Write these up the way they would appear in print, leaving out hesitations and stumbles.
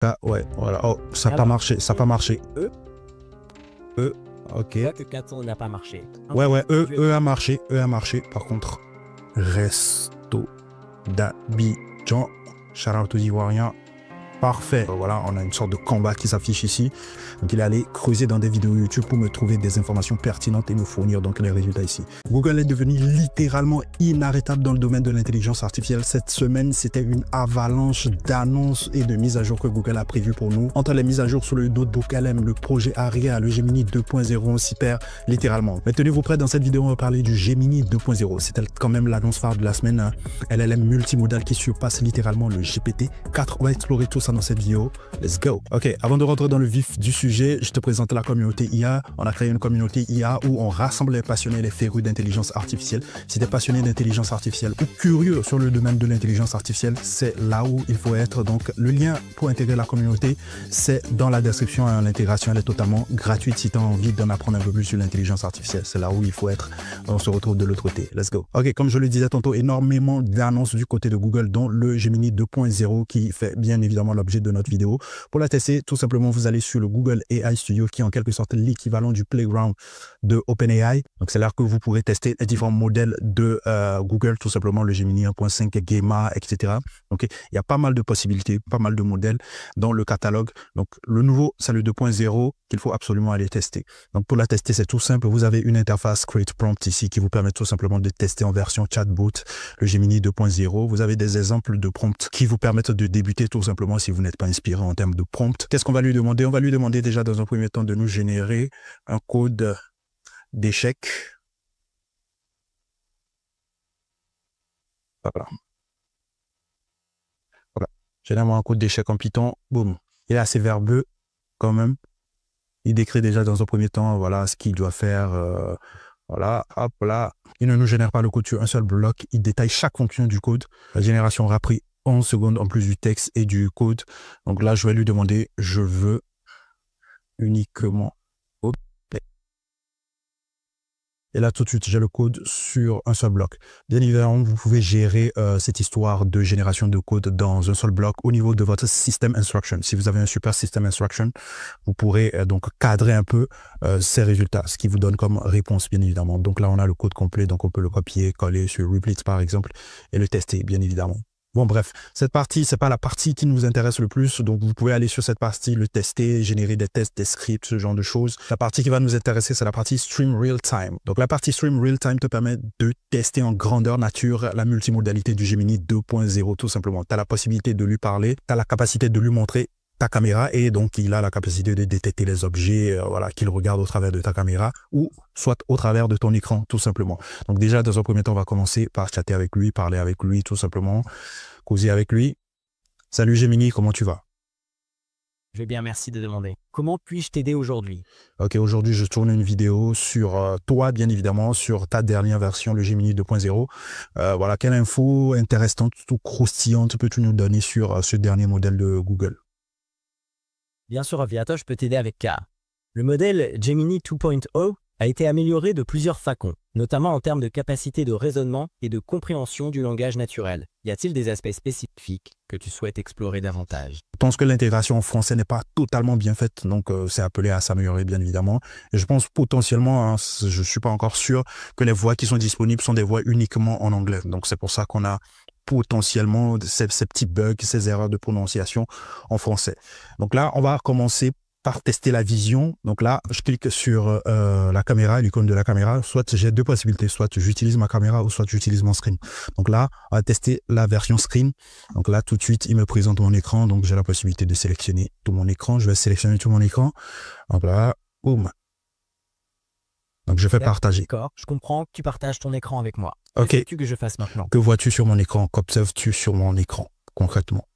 Ah, ouais, voilà. Oh, ça n'a pas marché, ça n'a pas marché. Ok. Je vois que 400 n'a pas marché. Ouais, E a marché, E a marché. Par contre, Resto d'Abidjan. Shout out aux Ivoiriens. Parfait. Voilà, on a une sorte de combat qui s'affiche ici. Donc, il est allé creuser dans des vidéos YouTube pour me trouver des informations pertinentes et me fournir donc les résultats ici. Google est devenu littéralement inarrêtable dans le domaine de l'intelligence artificielle. Cette semaine, c'était une avalanche d'annonces et de mises à jour que Google a prévues pour nous. Entre les mises à jour sur le notebook LM, le projet Aria, le Gemini 2.0, on s'y perd littéralement. Mais tenez-vous prêts, dans cette vidéo, on va parler du Gemini 2.0. C'était quand même l'annonce phare de la semaine. LLM multimodal qui surpasse littéralement le GPT-4. On va explorer tout ça dans cette vidéo. Let's go. Ok, avant de rentrer dans le vif du sujet, je te présente la communauté IA. On a créé une communauté IA où on rassemble les passionnés, les férus d'intelligence artificielle. Si tu es passionné d'intelligence artificielle ou curieux sur le domaine de l'intelligence artificielle, c'est là où il faut être. Donc, le lien pour intégrer la communauté, c'est dans la description. L'intégration, elle est totalement gratuite si tu as envie d'en apprendre un peu plus sur l'intelligence artificielle. C'est là où il faut être. On se retrouve de l'autre côté. Let's go. Ok, comme je le disais tantôt, énormément d'annonces du côté de Google, dont le Gemini 2.0 qui fait bien évidemment l'objet de notre vidéo. Pour la tester, tout simplement, vous allez sur le Google AI Studio, qui est en quelque sorte l'équivalent du playground de OpenAI. Donc, c'est là que vous pourrez tester les différents modèles de Google, tout simplement le Gemini 1.5, Gemma, etc. Donc, il y a pas mal de possibilités, pas mal de modèles dans le catalogue. Donc, le nouveau, c'est le 2.0 qu'il faut absolument aller tester. Donc, pour la tester, c'est tout simple. Vous avez une interface Create Prompt ici qui vous permet tout simplement de tester en version chatbot le Gemini 2.0. Vous avez des exemples de prompts qui vous permettent de débuter tout simplement si vous n'êtes pas inspiré en termes de prompt. Qu'est-ce qu'on va lui demander? On va lui demander déjà dans un premier temps de nous générer un code d'échec. Voilà. Voilà. Généralement un code d'échec en Python. Boum. Il est assez verbeux quand même. Il décrit déjà dans un premier temps, voilà, ce qu'il doit faire. Voilà, hop là. Il ne nous génère pas le code sur un seul bloc. Il détaille chaque fonction du code. La génération aura pris 11 secondes en plus du texte et du code. Donc là, je vais lui demander, je veux uniquement. Hop. Et là, tout de suite, j'ai le code sur un seul bloc. Bien évidemment, vous pouvez gérer cette histoire de génération de code dans un seul bloc au niveau de votre system instruction. Si vous avez un super system instruction, vous pourrez donc cadrer un peu ces résultats, ce qui vous donne comme réponse, bien évidemment. Donc là, on a le code complet, donc on peut le copier, coller sur Replete, par exemple, et le tester, bien évidemment. Bon, bref, cette partie, c'est pas la partie qui nous intéresse le plus. Donc, vous pouvez aller sur cette partie, le tester, générer des tests, des scripts, ce genre de choses. La partie qui va nous intéresser, c'est la partie Stream Real Time. Donc, la partie Stream Real Time te permet de tester en grandeur nature la multimodalité du Gemini 2.0, tout simplement. Tu as la possibilité de lui parler, tu as la capacité de lui montrer ta caméra et donc il a la capacité de détecter les objets voilà, qu'il regarde au travers de ta caméra ou soit au travers de ton écran, tout simplement. Donc déjà, dans un premier temps, on va commencer par chatter avec lui, parler avec lui, tout simplement, causer avec lui. Salut Gemini, comment tu vas? Je vais bien, merci de demander. Comment puis-je t'aider aujourd'hui? Ok, aujourd'hui, je tourne une vidéo sur toi, bien évidemment, sur ta dernière version, le Gemini 2.0. Voilà, quelle info intéressante ou croustillante peux-tu nous donner sur ce dernier modèle de Google? Bien sûr, Aviator, je peux t'aider avec K. Le modèle Gemini 2.0 a été amélioré de plusieurs façons, notamment en termes de capacité de raisonnement et de compréhension du langage naturel. Y a-t-il des aspects spécifiques que tu souhaites explorer davantage? Je pense que l'intégration en français n'est pas totalement bien faite, donc c'est appelé à s'améliorer, bien évidemment. Et je pense potentiellement, hein, je ne suis pas encore sûr, que les voix qui sont disponibles sont des voix uniquement en anglais. Donc c'est pour ça qu'on a potentiellement ces petits bugs, ces erreurs de prononciation en français. Donc là, on va commencer par tester la vision. Donc là, je clique sur la caméra, l'icône de la caméra. Soit j'ai deux possibilités, soit j'utilise ma caméra ou soit j'utilise mon screen. Donc là, on va tester la version screen. Donc là, tout de suite, il me présente mon écran. Donc j'ai la possibilité de sélectionner tout mon écran. Je vais sélectionner tout mon écran. Donc là, boum. Donc je fais partager. D'accord, je comprends que tu partages ton écran avec moi. Ok. Que veux-tu que je fasse maintenant? Que vois-tu sur mon écran? Qu'observes-tu sur mon écran concrètement?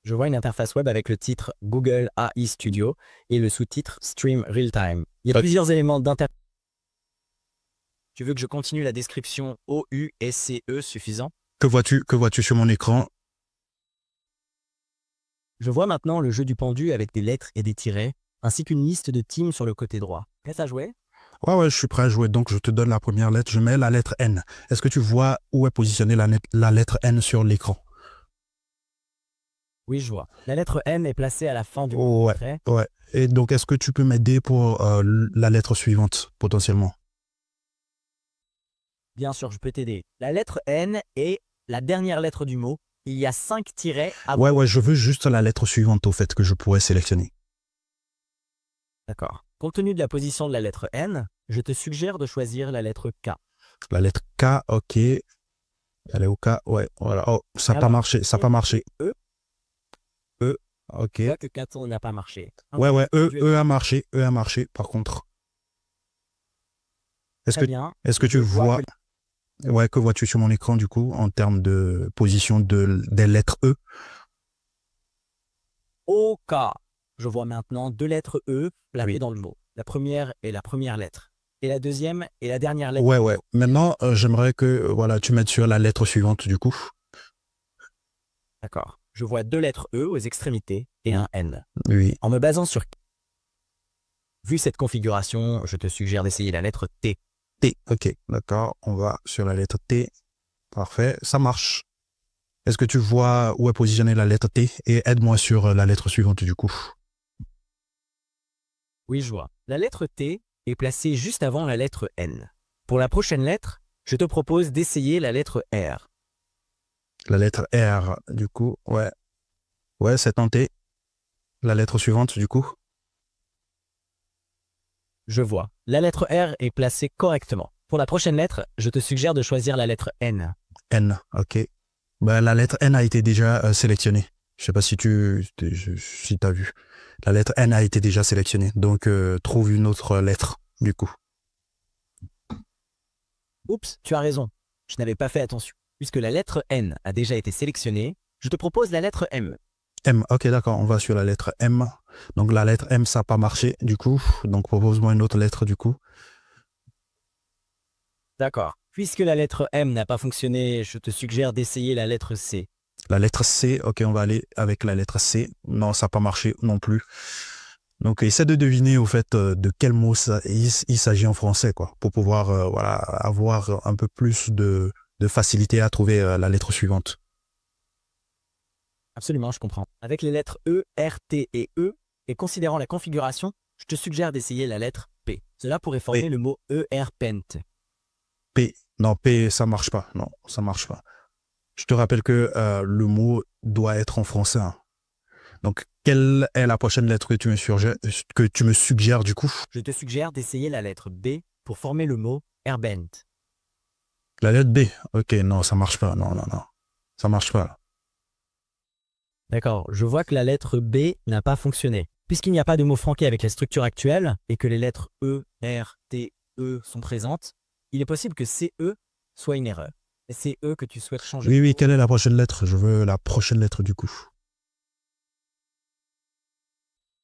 Je vois une interface web avec le titre Google AI Studio et le sous-titre Stream Real Time. Il y a plusieurs éléments d'interface. Tu veux que je continue la description OUSCE suffisant? Que vois-tu sur mon écran? Je vois maintenant le jeu du pendu avec des lettres et des tirets, ainsi qu'une liste de teams sur le côté droit. Prêt à jouer? Ouais, je suis prêt à jouer. Donc, je te donne la première lettre. Je mets la lettre N. Est-ce que tu vois où est positionnée la lettre N sur l'écran? Oui, je vois. La lettre N est placée à la fin du Ouais, trait. ouais. Et donc, est-ce que tu peux m'aider pour la lettre suivante, potentiellement? Bien sûr, je peux t'aider. La lettre N est la dernière lettre du mot. Il y a 5 tirets avant. Ouais, ouais, je veux juste la lettre suivante, au fait, que je pourrais sélectionner. D'accord. Compte tenu de la position de la lettre N, je te suggère de choisir la lettre K. La lettre K, ok. Elle est au K, ouais, voilà. Oh, ça n'a pas Alors, marché, ça n'a pas marché. E, E, ok. je vois que 4 n'a pas marché. Ouais, ouais, Je vais- E a marché, E a marché, par contre. Est-ce Très que, bien. est-ce que tu Je vois vois, ouais, que vois-tu sur mon écran, du coup, en termes de position des lettres E? OK. Je vois maintenant 2 lettres E placées Oui. dans le mot. La première est la première lettre. Et la deuxième est la dernière lettre. Ouais, ouais. Maintenant, j'aimerais que, voilà, tu mettes sur la lettre suivante, du coup. D'accord. Je vois 2 lettres E aux extrémités et un N. Oui. En me basant sur... Vu cette configuration, je te suggère d'essayer la lettre T. T, ok, d'accord. On va sur la lettre T. Parfait, ça marche. Est-ce que tu vois où est positionnée la lettre T? Et aide-moi sur la lettre suivante, du coup. Oui, je vois. La lettre T est placée juste avant la lettre N. Pour la prochaine lettre, je te propose d'essayer la lettre R. La lettre R, du coup, ouais. Ouais, c'est tenté. La lettre suivante, du coup. Je vois. La lettre R est placée correctement. Pour la prochaine lettre, je te suggère de choisir la lettre N. N, ok. Ben, la lettre N a été déjà sélectionnée. Je sais pas si si t'as vu. La lettre N a été déjà sélectionnée. Donc, trouve une autre lettre, du coup. Oups, tu as raison. Je n'avais pas fait attention. Puisque la lettre N a déjà été sélectionnée, je te propose la lettre M. M, ok, d'accord. On va sur la lettre M. Donc, la lettre M, ça n'a pas marché, du coup. Donc, propose-moi une autre lettre, du coup. D'accord. Puisque la lettre M n'a pas fonctionné, je te suggère d'essayer la lettre C. La lettre C, ok, on va aller avec la lettre C. Non, ça n'a pas marché non plus. Donc, essaie de deviner, au fait, de quel mot il s'agit en français, quoi, pour pouvoir, voilà, avoir un peu plus de facilité à trouver la lettre suivante. Absolument, je comprends. Avec les lettres E, R, T et E, et considérant la configuration, je te suggère d'essayer la lettre P. Cela pourrait former P. le mot ER-pent. P. Non, P, ça marche pas. Non, ça marche pas. Je te rappelle que le mot doit être en français, hein. Donc, quelle est la prochaine lettre que tu me suggères, du coup? Je te suggère d'essayer la lettre B pour former le mot airbent. La lettre B. Ok, non, ça marche pas. Non, non, non. Ça marche pas. D'accord, je vois que la lettre B n'a pas fonctionné. Puisqu'il n'y a pas de mot franqué avec la structure actuelle et que les lettres E, R, T, E sont présentes, il est possible que CE soit une erreur. Et c'est E que tu souhaites changer. Oui, oui, quelle est la prochaine lettre? Je veux la prochaine lettre, du coup.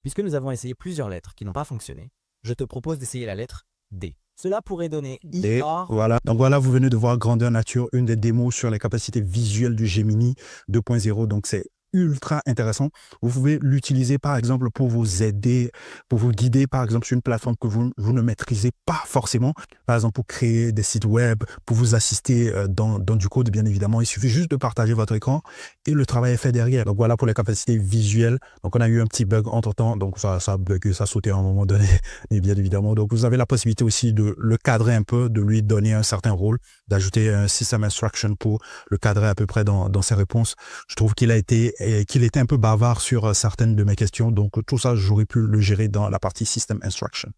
Puisque nous avons essayé plusieurs lettres qui n'ont pas fonctionné, je te propose d'essayer la lettre D. Cela pourrait donner D, IR. voilà. Donc voilà, vous venez de voir Grandeur Nature, une des démos sur les capacités visuelles du Gemini 2.0. Donc c'est ultra intéressant. Vous pouvez l'utiliser par exemple pour vous aider, pour vous guider par exemple sur une plateforme que vous ne maîtrisez pas forcément. Par exemple pour créer des sites web, pour vous assister dans du code bien évidemment. Il suffit juste de partager votre écran et le travail est fait derrière. Donc voilà pour les capacités visuelles. Donc on a eu un petit bug entre temps. Donc ça a bugué, ça a sauté à un moment donné. Et bien évidemment, donc vous avez la possibilité aussi de le cadrer un peu, de lui donner un certain rôle, d'ajouter un system instruction pour le cadrer à peu près dans ses réponses. Je trouve qu'il était un peu bavard sur certaines de mes questions. Donc tout ça, j'aurais pu le gérer dans la partie system instruction.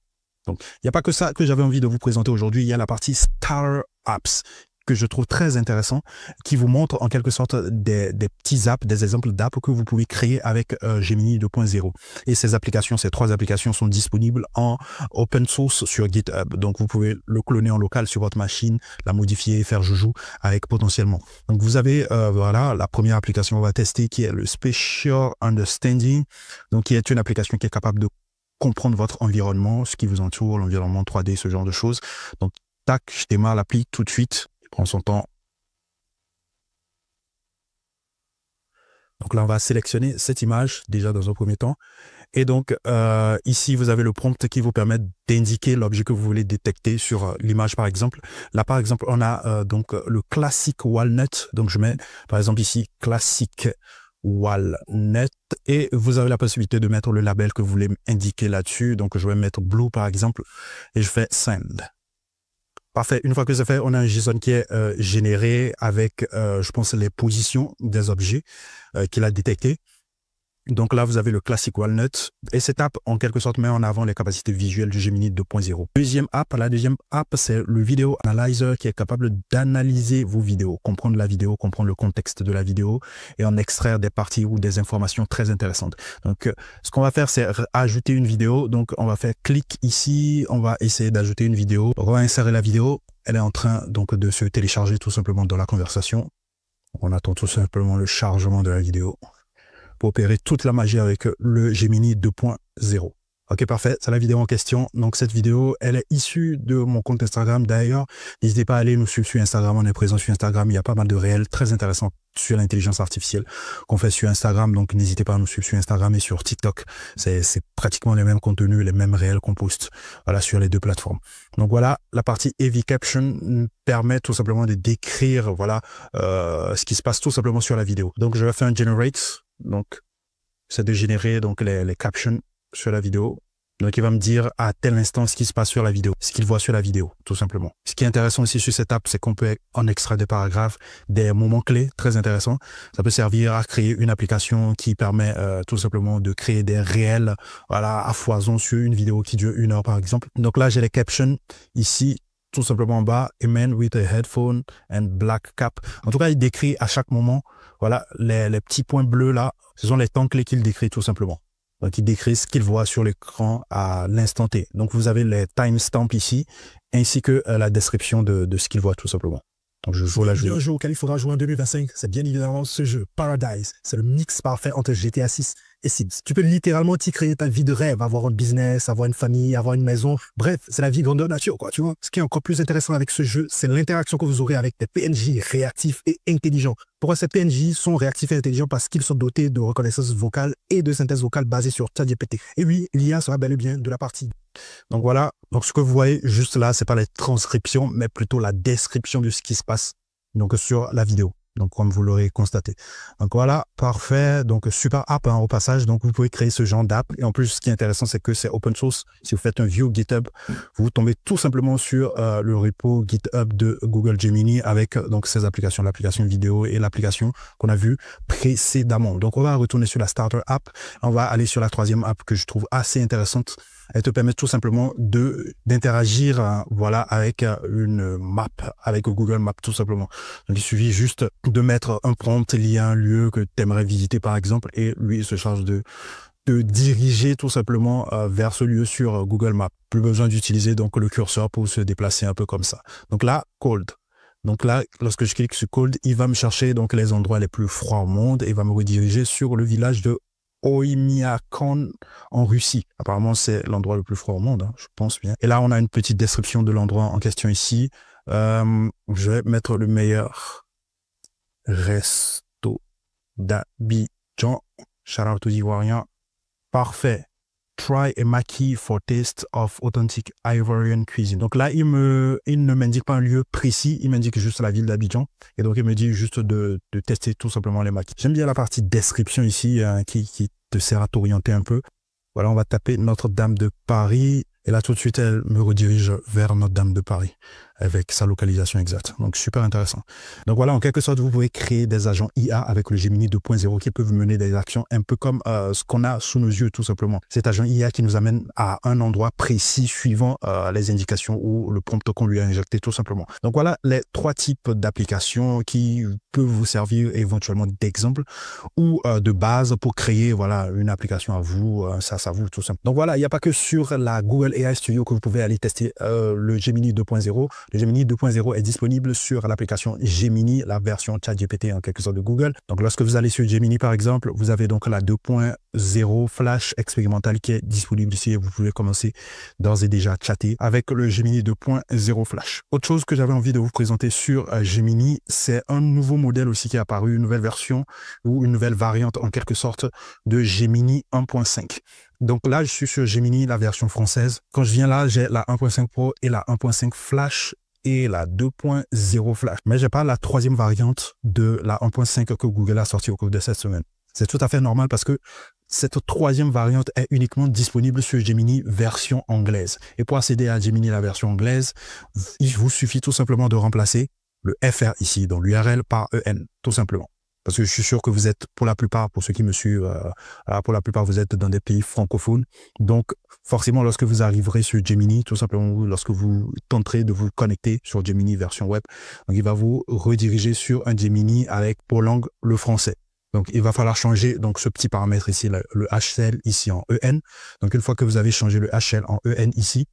Donc il n'y a pas que ça que j'avais envie de vous présenter aujourd'hui. Il y a la partie Star Apps que je trouve très intéressant, qui vous montre en quelque sorte des petits apps, des exemples d'apps que vous pouvez créer avec Gemini 2.0. Et ces applications, ces 3 applications sont disponibles en open source sur GitHub. Donc, vous pouvez le cloner en local sur votre machine, la modifier, faire joujou avec potentiellement. Donc, vous avez, voilà, la première application qu'on va tester qui est le Spatial Understanding, donc qui est une application qui est capable de comprendre votre environnement, ce qui vous entoure, l'environnement 3D, ce genre de choses. Donc, tac, je démarre l'appli tout de suite. Prend son temps. Donc là, on va sélectionner cette image déjà dans un premier temps. Et donc, ici, vous avez le prompt qui vous permet d'indiquer l'objet que vous voulez détecter sur l'image, par exemple. Là, par exemple, on a donc le classique walnut. Donc, je mets, par exemple, ici, classique Walnut et vous avez la possibilité de mettre le label que vous voulez indiquer là-dessus. Donc, je vais mettre Blue par exemple et je fais Send. Parfait. Une fois que c'est fait, on a un JSON qui est généré avec, je pense, les positions des objets qu'il a détectés. Donc là, vous avez le classique Walnut et cette app, en quelque sorte, met en avant les capacités visuelles du Gemini 2.0. La deuxième app, c'est le Video Analyzer qui est capable d'analyser vos vidéos, comprendre la vidéo, comprendre le contexte de la vidéo et en extraire des parties ou des informations très intéressantes. Donc, ce qu'on va faire, c'est ajouter une vidéo. Donc, on va faire clic ici, on va essayer d'ajouter une vidéo, réinsérer la vidéo. Elle est en train donc de se télécharger tout simplement dans la conversation. On attend tout simplement le chargement de la vidéo pour opérer toute la magie avec le Gemini 2.0. Ok, parfait, c'est la vidéo en question. Donc, cette vidéo, elle est issue de mon compte Instagram. D'ailleurs, n'hésitez pas à aller nous suivre sur Instagram. On est présent sur Instagram. Il y a pas mal de réels très intéressants sur l'intelligence artificielle qu'on fait sur Instagram. Donc, n'hésitez pas à nous suivre sur Instagram et sur TikTok. C'est pratiquement les mêmes contenus, les mêmes réels qu'on poste voilà, sur les deux plateformes. Donc, voilà, la partie Heavy Caption permet tout simplement de décrire voilà, ce qui se passe tout simplement sur la vidéo. Donc, je vais faire un Generate. Donc, c'est de générer donc les captions sur la vidéo. Donc, il va me dire à tel instant ce qui se passe sur la vidéo, ce qu'il voit sur la vidéo, tout simplement. Ce qui est intéressant aussi sur cette app, c'est qu'on peut en extraire des paragraphes, des moments clés très intéressants. Ça peut servir à créer une application qui permet tout simplement de créer des réels voilà, à foison sur une vidéo qui dure 1 heure, par exemple. Donc là, j'ai les captions ici. Tout simplement en bas, a man with a headphone and black cap. En tout cas, il décrit à chaque moment, voilà, les petits points bleus là, ce sont les temps clés qu'il décrit tout simplement. Donc, il décrit ce qu'il voit sur l'écran à l'instant T. Donc, vous avez les timestamps ici, ainsi que la description de ce qu'il voit tout simplement. Donc, je joue la jeu. Un jeu auquel il faudra jouer en 2025, c'est bien évidemment ce jeu, Paradise. C'est le mix parfait entre GTA 6 et Sims. Tu peux littéralement t'y créer ta vie de rêve, avoir un business, avoir une famille, avoir une maison. Bref, c'est la vie grandeur nature, quoi, tu vois. Ce qui est encore plus intéressant avec ce jeu, c'est l'interaction que vous aurez avec des PNJ réactifs et intelligents. Pourquoi ces PNJ sont réactifs et intelligents? Parce qu'ils sont dotés de reconnaissance vocale et de synthèse vocale basée sur ChatGPT. Et oui, l'IA sera bel et bien de la partie. Donc voilà, donc ce que vous voyez juste là, c'est pas les transcriptions, mais plutôt la description de ce qui se passe donc sur la vidéo. Donc comme vous l'aurez constaté. Donc voilà, parfait. Donc super app hein, au passage. Donc vous pouvez créer ce genre d'app. Et en plus, ce qui est intéressant, c'est que c'est open source. Si vous faites un view GitHub, vous tombez tout simplement sur le repo GitHub de Google Gemini avec donc ces applications, l'application vidéo et l'application qu'on a vue précédemment. Donc on va retourner sur la Starter app. On va aller sur la troisième app que je trouve assez intéressante. Elle te permet tout simplement d'interagir voilà, avec une map, avec Google Maps tout simplement. Donc il suffit juste de mettre un prompt lié à un lieu que tu aimerais visiter par exemple et lui il se charge de diriger tout simplement vers ce lieu sur Google Maps. Plus besoin d'utiliser donc le curseur pour se déplacer un peu comme ça. Donc là, Cold. Donc là, lorsque je clique sur Cold, il va me chercher donc les endroits les plus froids au monde et il va me rediriger sur le village de Oymyakon en Russie. Apparemment, c'est l'endroit le plus froid au monde, hein, je pense bien. Et là, on a une petite description de l'endroit en question ici. Je vais mettre le meilleur resto d'Abidjan. Shout out aux Ivoiriens. Parfait. Try a maki for taste of authentic Ivorian cuisine. Donc là, il ne m'indique pas un lieu précis, il m'indique juste la ville d'Abidjan. Et donc, il me dit juste de tester tout simplement les makis. J'aime bien la partie description ici qui te sert à t'orienter un peu. Voilà, on va taper Notre-Dame de Paris. Et là, tout de suite, elle me redirige vers Notre-Dame de Paris avec sa localisation exacte. Donc, super intéressant. Donc, voilà, en quelque sorte, vous pouvez créer des agents IA avec le Gemini 2.0 qui peuvent mener des actions un peu comme ce qu'on a sous nos yeux, tout simplement. Cet agent IA qui nous amène à un endroit précis suivant les indications ou le prompt qu'on lui a injecté, tout simplement. Donc, voilà les 3 types d'applications qui peuvent vous servir éventuellement d'exemple ou de base pour créer voilà, une application à vous, ça vous, tout simplement. Donc, voilà, il n'y a pas que sur la Google AI Studio que vous pouvez aller tester le Gemini 2.0. Le Gemini 2.0 est disponible sur l'application Gemini, la version ChatGPT en quelque sorte de Google. Donc, lorsque vous allez sur Gemini, par exemple, vous avez donc la 2.0 Flash expérimentale qui est disponible ici et vous pouvez commencer d'ores et déjà à chatter avec le Gemini 2.0 Flash. Autre chose que j'avais envie de vous présenter sur Gemini, c'est un nouveau modèle aussi qui est apparu, une nouvelle version ou une nouvelle variante en quelque sorte de Gemini 1.5. Donc là, je suis sur Gemini, la version française. Quand je viens là, j'ai la 1.5 Pro et la 1.5 Flash et la 2.0 Flash. Mais j'ai pas la 3e variante de la 1.5 que Google a sorti au cours de cette semaine. C'est tout à fait normal parce que cette troisième variante est uniquement disponible sur Gemini version anglaise. Et pour accéder à Gemini la version anglaise, il vous suffit tout simplement de remplacer le FR ici, donc l'URL par EN, tout simplement. Parce que je suis sûr que vous êtes, pour la plupart, pour ceux qui me suivent, pour la plupart, vous êtes dans des pays francophones. Donc, forcément, lorsque vous arriverez sur Gemini, tout simplement, lorsque vous tenterez de vous connecter sur Gemini version web, donc il va vous rediriger sur un Gemini avec pour langue le français. Donc, il va falloir changer donc ce petit paramètre ici, le HCL ici en EN. Donc, une fois que vous avez changé le HCL en EN ici,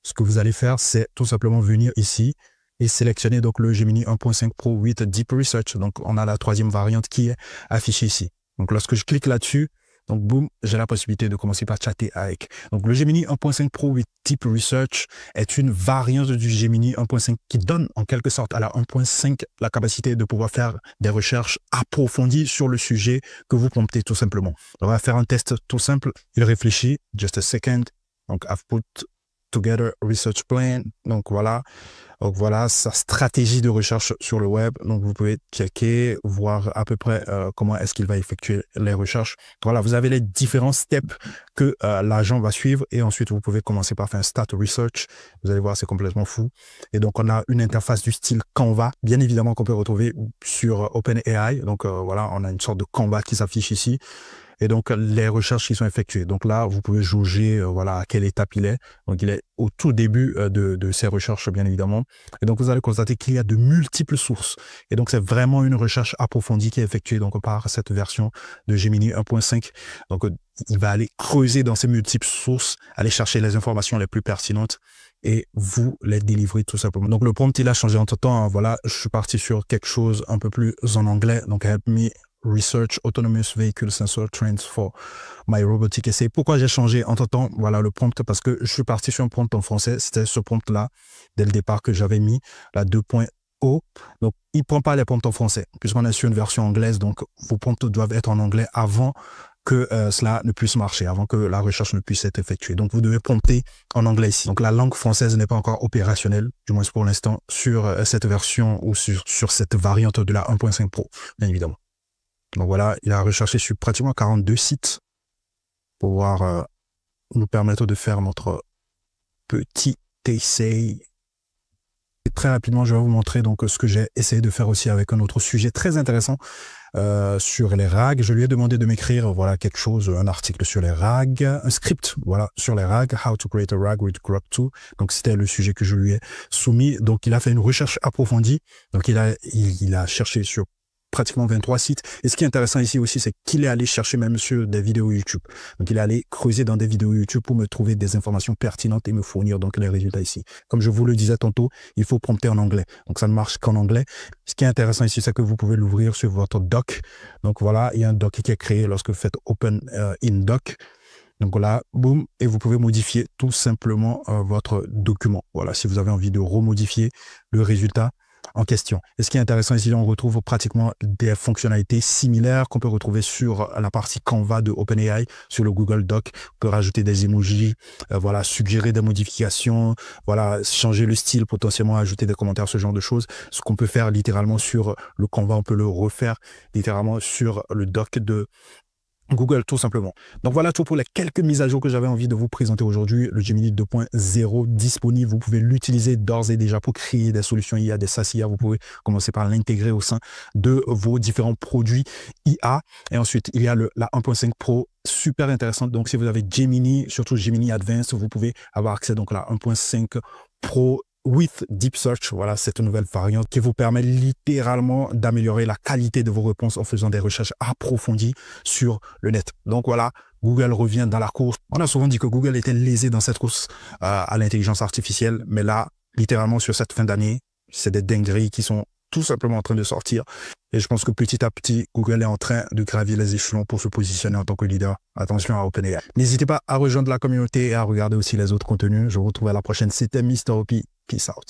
ce que vous allez faire, c'est tout simplement venir ici et sélectionner donc le Gemini 1.5 Pro 8 Deep Research. Donc, on a la troisième variante qui est affichée ici. Donc, lorsque je clique là-dessus, donc, boum, j'ai la possibilité de commencer par chatter avec. Donc, le Gemini 1.5 Pro with Deep Research est une variante du Gemini 1.5 qui donne en quelque sorte à la 1.5 la capacité de pouvoir faire des recherches approfondies sur le sujet que vous promptez tout simplement. On va faire un test tout simple. Il réfléchit, just a second. Donc, I've put together research plan. Donc, voilà sa stratégie de recherche sur le web. Donc, vous pouvez checker, voir à peu près comment est-ce qu'il va effectuer les recherches. Voilà, vous avez les différents steps que l'agent va suivre et ensuite, vous pouvez commencer par faire un start research. Vous allez voir, c'est complètement fou. Et donc, on a une interface du style Canva, bien évidemment, qu'on peut retrouver sur OpenAI. Donc, voilà, on a une sorte de Canva qui s'affiche ici. Et donc, les recherches qui sont effectuées. Donc là, vous pouvez jauger voilà, à quelle étape il est. Donc, il est au tout début de ses recherches, bien évidemment. Et donc, vous allez constater qu'il y a de multiples sources. Et donc, c'est vraiment une recherche approfondie qui est effectuée donc, par cette version de Gemini 1.5. Donc, il va aller creuser dans ces multiples sources, aller chercher les informations les plus pertinentes et vous les délivrer tout simplement. Donc, le prompt, il a changé entre-temps. Hein. Voilà, je suis parti sur quelque chose un peu plus en anglais. Donc, help me Research Autonomous Vehicle Sensor Trends for My Robotic Essay. Pourquoi j'ai changé entre-temps? Voilà le prompt, parce que je suis parti sur un prompt en français. C'était ce prompt-là, dès le départ, que j'avais mis, la 2.0. Donc, il ne prend pas les prompts en français, puisqu'on est sur une version anglaise. Donc, vos prompts doivent être en anglais avant que cela ne puisse marcher, avant que la recherche ne puisse être effectuée. Donc, vous devez prompter en anglais ici. Donc, la langue française n'est pas encore opérationnelle, du moins pour l'instant, sur cette version ou sur cette variante de la 1.5 Pro, bien évidemment. Donc voilà, il a recherché sur pratiquement 42 sites pour pouvoir nous permettre de faire notre petit essai. Et très rapidement, je vais vous montrer donc ce que j'ai essayé de faire aussi avec un autre sujet très intéressant sur les RAG. Je lui ai demandé de m'écrire voilà quelque chose, un article sur les RAG, un script voilà sur les RAG, how to create a RAG with Grok 2. Donc c'était le sujet que je lui ai soumis. Donc il a fait une recherche approfondie. Donc il a cherché sur pratiquement 23 sites. Et ce qui est intéressant ici aussi, c'est qu'il est allé chercher même sur des vidéos YouTube. Donc, il est allé creuser dans des vidéos YouTube pour me trouver des informations pertinentes et me fournir donc les résultats ici. Comme je vous le disais tantôt, il faut prompter en anglais. Donc, ça ne marche qu'en anglais. Ce qui est intéressant ici, c'est que vous pouvez l'ouvrir sur votre doc. Donc, voilà, il y a un doc qui est créé lorsque vous faites Open in Doc. Donc là, boum, et vous pouvez modifier tout simplement votre document. Voilà, si vous avez envie de remodifier le résultat en question. Et ce qui est intéressant ici, on retrouve pratiquement des fonctionnalités similaires qu'on peut retrouver sur la partie Canva de OpenAI, sur le Google Doc. On peut rajouter des emojis, voilà, suggérer des modifications, voilà, changer le style, potentiellement ajouter des commentaires, ce genre de choses. Ce qu'on peut faire littéralement sur le Canva, on peut le refaire littéralement sur le Doc de Google, tout simplement. Donc voilà tout pour les quelques mises à jour que j'avais envie de vous présenter aujourd'hui. Le Gemini 2.0 disponible, vous pouvez l'utiliser d'ores et déjà pour créer des solutions IA, des SaaS IA. Vous pouvez commencer par l'intégrer au sein de vos différents produits IA. Et ensuite, il y a la 1.5 Pro, super intéressante. Donc si vous avez Gemini, surtout Gemini Advanced, vous pouvez avoir accès donc à la 1.5 Pro with Deep Search, voilà cette nouvelle variante qui vous permet littéralement d'améliorer la qualité de vos réponses en faisant des recherches approfondies sur le net. Donc voilà, Google revient dans la course. On a souvent dit que Google était lésé dans cette course à l'intelligence artificielle, mais là, littéralement sur cette fin d'année, c'est des dingueries qui sont tout simplement en train de sortir. Et je pense que petit à petit, Google est en train de gravir les échelons pour se positionner en tant que leader. Attention à OpenAI. N'hésitez pas à rejoindre la communauté et à regarder aussi les autres contenus. Je vous retrouve à la prochaine. C'était Mr. Opi. Peace out.